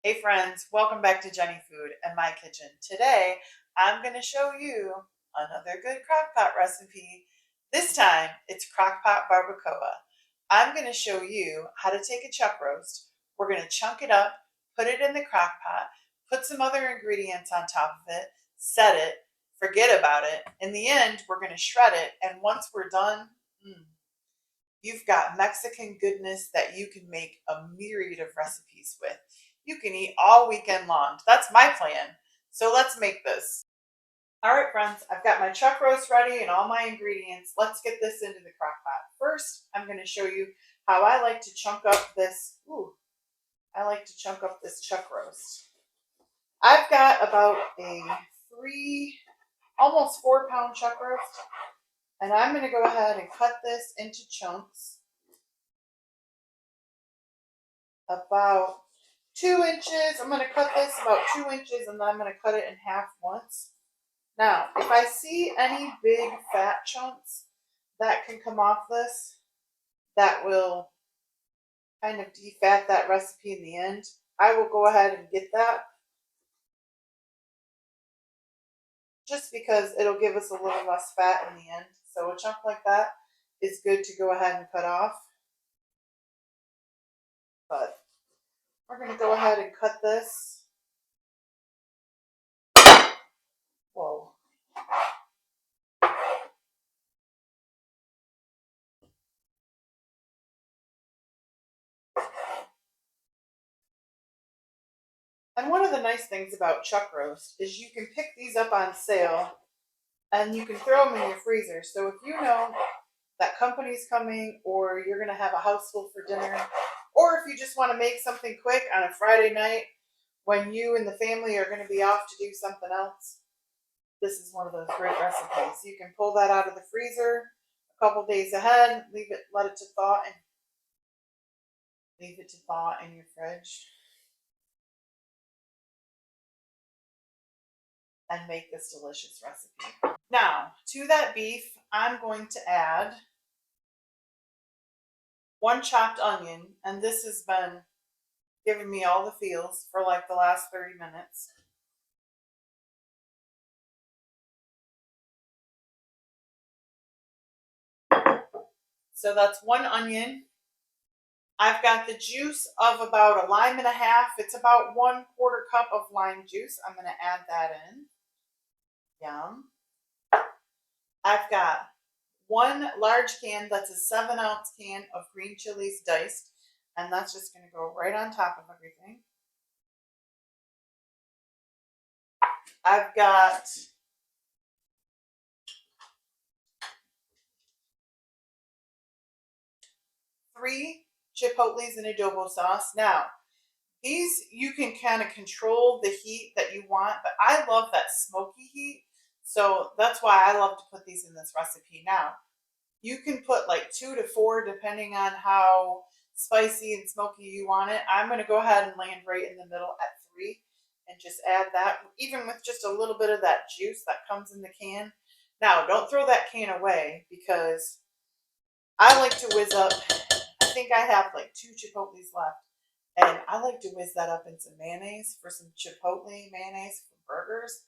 Hey friends, welcome back to Jenny Food and My Kitchen. Today, I'm going to show you another good crockpot recipe. This time, it's crockpot barbacoa. I'm going to show you how to take a chuck roast. We're going to chunk it up, put it in the crockpot, put some other ingredients on top of it, set it, forget about it. In the end, we're going to shred it, and once we're done, you've got Mexican goodness that you can make a myriad of recipes with. You can eat all weekend long. That's my plan. So let's make this. All right, friends, I've got my chuck roast ready and all my ingredients. Let's get this into the crock pot. First, I'm going to show you how I like to chunk up this. I like to chunk up this chuck roast. I've got about a almost 4 pound chuck roast. And I'm going to go ahead and cut this into chunks about 2 inches. I'm going to cut this about 2 inches and then I'm going to cut it in half once. Now, if I see any big fat chunks that can come off this, that will kind of defat that recipe in the end, I will go ahead and get that just because it'll give us a little less fat in the end. So a chunk like that is good to go ahead and cut off. But we're going to go ahead and cut this. Whoa. And one of the nice things about chuck roast is you can pick these up on sale and you can throw them in your freezer. So if you know that company's coming or you're going to have a house full for dinner, or if you just want to make something quick on a Friday night when you and the family are going to be off to do something else, this is one of those great recipes. You can pull that out of the freezer a couple days ahead, let it to thaw, and leave it to thaw in your fridge. And make this delicious recipe. Now, to that beef, I'm going to add 1 chopped onion, and this has been giving me all the feels for like the last 30 minutes. So that's 1 onion. I've got the juice of about a lime and a half. It's about 1/4 cup of lime juice. I'm going to add that in. Yum. I've got 1 large can, that's a 7-ounce can of green chilies diced, and that's just going to go right on top of everything. I've got 3 Chipotles in Adobo sauce. Now, these you can kind of control the heat that you want, but I love that smoky heat. So that's why I love to put these in this recipe. Now, you can put like 2 to 4 depending on how spicy and smoky you want it. I'm going to go ahead and land right in the middle at 3 and just add that, even with just a little bit of that juice that comes in the can. Now, don't throw that can away because I like to whiz up. I think I have like 2 Chipotles left. And I like to whiz that up in some mayonnaise for some Chipotle mayonnaise for burgers.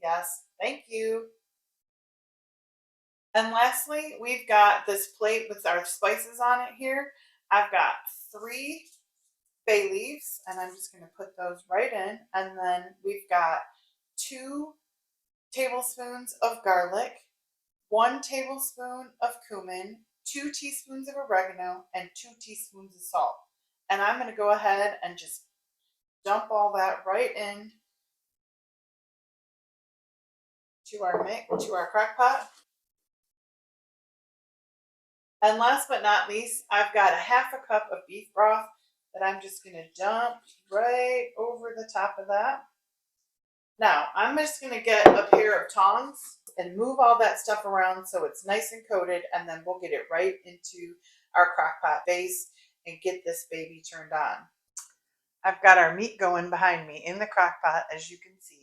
Yes, thank you. And lastly, we've got this plate with our spices on it here. I've got 3 bay leaves, and I'm just going to put those right in. And then we've got 2 tablespoons of garlic, 1 tablespoon of cumin, 2 teaspoons of oregano, and 2 teaspoons of salt. And I'm going to go ahead and just dump all that right in to our crock pot. And last but not least, I've got a 1/2 cup of beef broth that I'm just going to dump right over the top of that. Now, I'm just going to get a pair of tongs and move all that stuff around so it's nice and coated, and then we'll get it right into our crock pot base and get this baby turned on. I've got our meat going behind me in the crock pot, as you can see.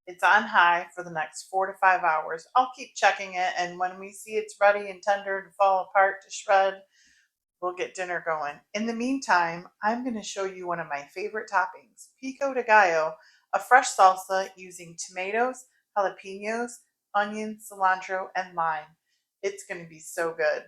It's on high for the next 4 to 5 hours. I'll keep checking it, and when we see it's ready and tender to fall apart to shred, we'll get dinner going. In the meantime, I'm going to show you one of my favorite toppings, Pico de Gallo, a fresh salsa using tomatoes, jalapeños, onions, cilantro, and lime. It's going to be so good.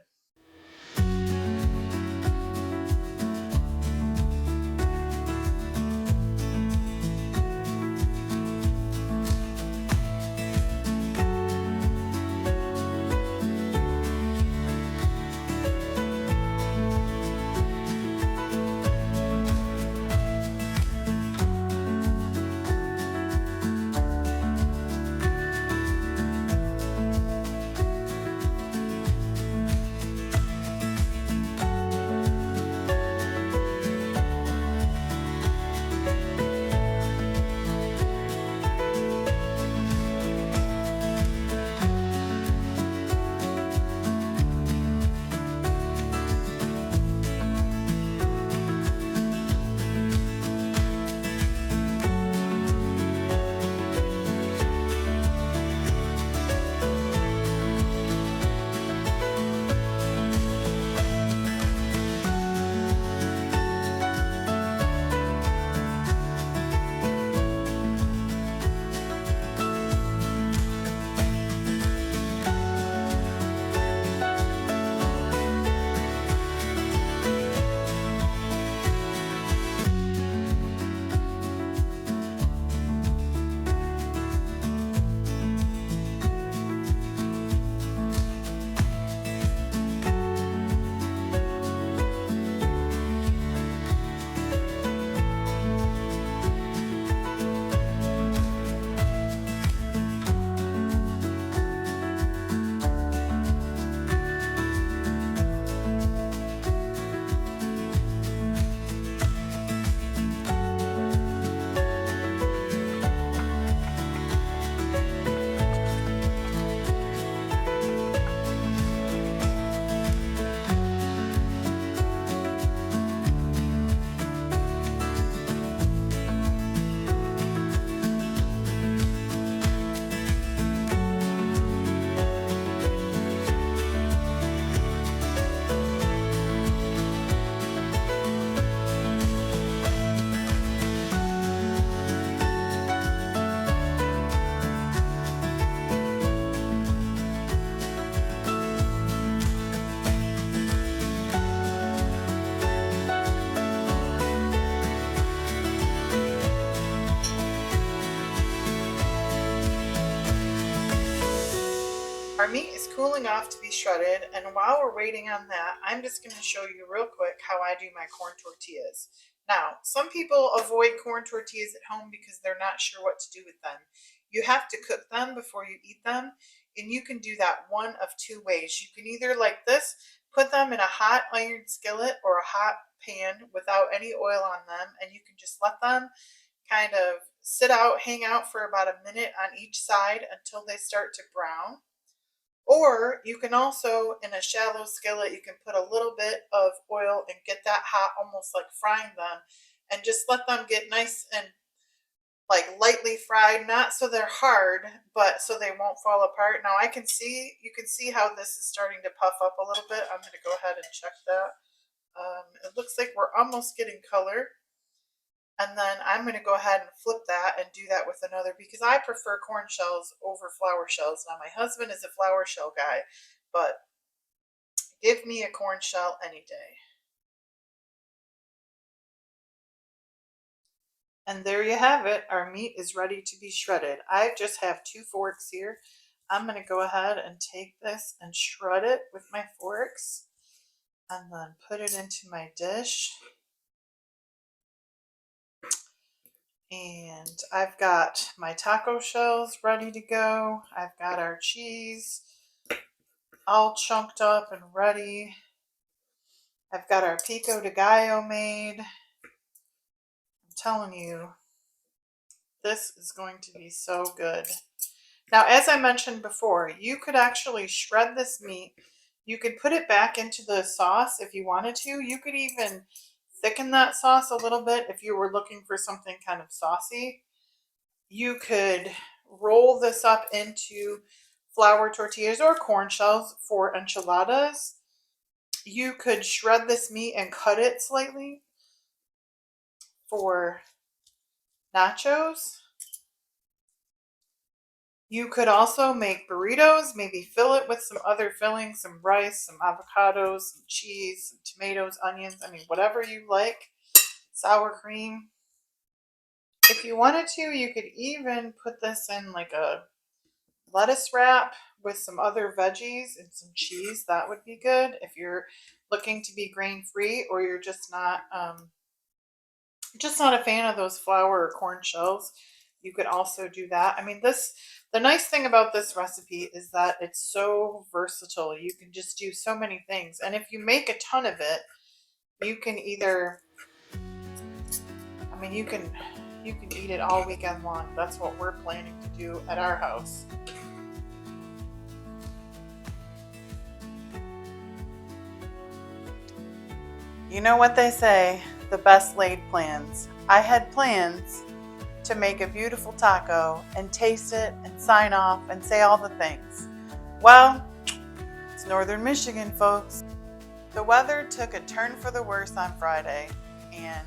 Our meat is cooling off to be shredded, and while we're waiting on that, I'm just going to show you real quick how I do my corn tortillas. Now, some people avoid corn tortillas at home because they're not sure what to do with them. You have to cook them before you eat them, and you can do that one of two ways. You can either, like this, put them in a hot iron skillet or a hot pan without any oil on them, and you can just let them kind of sit out, hang out for about a minute on each side until they start to brown. Or you can also, in a shallow skillet, you can put a little bit of oil and get that hot, almost like frying them, and just let them get nice and like lightly fried, not so they're hard, but so they won't fall apart. Now you can see how this is starting to puff up a little bit. I'm going to go ahead and check that. It looks like we're almost getting color. And then I'm going to go ahead and flip that and do that with another because I prefer corn shells over flour shells. Now my husband is a flour shell guy, but give me a corn shell any day. And there you have it. Our meat is ready to be shredded. I just have 2 forks here. I'm going to go ahead and take this and shred it with my forks and then put it into my dish. And I've got my taco shells ready to go. I've got our cheese all chunked up and ready. I've got our Pico de Gallo made. I'm telling you, this is going to be so good. Now, as I mentioned before, you could actually shred this meat. You could put it back into the sauce if you wanted to. You could even thicken that sauce a little bit if you were looking for something kind of saucy. You could roll this up into flour tortillas or corn shells for enchiladas. You could shred this meat and cut it slightly for nachos. You could also make burritos, maybe fill it with some other fillings, some rice, some avocados, some cheese, some tomatoes, onions, I mean, whatever you like, sour cream. If you wanted to, you could even put this in like a lettuce wrap with some other veggies and some cheese. That would be good if you're looking to be grain free, or you're just not a fan of those flour or corn shells. You could also do that. I mean, the nice thing about this recipe is that it's so versatile. You can just do so many things. And if you make a ton of it, you can either, I mean, you can eat it all weekend long. That's what we're planning to do at our house. You know what they say, the best laid plans. I had plans to make a beautiful taco and taste it and sign off and say all the things. Well, it's northern Michigan, folks. The weather took a turn for the worse on Friday, and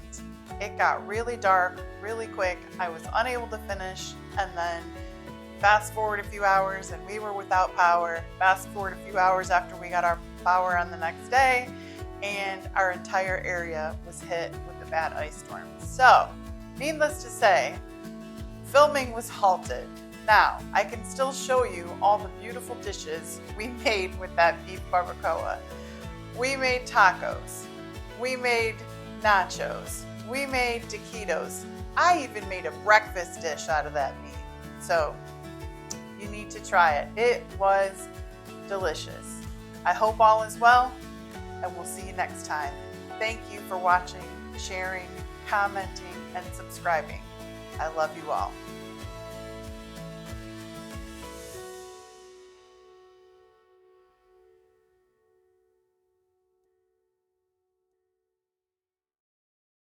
it got really dark really quick. I was unable to finish, and then fast forward a few hours and we were without power. Fast forward a few hours after we got our power on the next day, and our entire area was hit with a bad ice storm. So, needless to say, filming was halted. Now, I can still show you all the beautiful dishes we made with that beef barbacoa. We made tacos. We made nachos. We made taquitos. I even made a breakfast dish out of that meat. So, you need to try it. It was delicious. I hope all is well, and we'll see you next time. Thank you for watching, sharing, commenting, and subscribing. I love you all.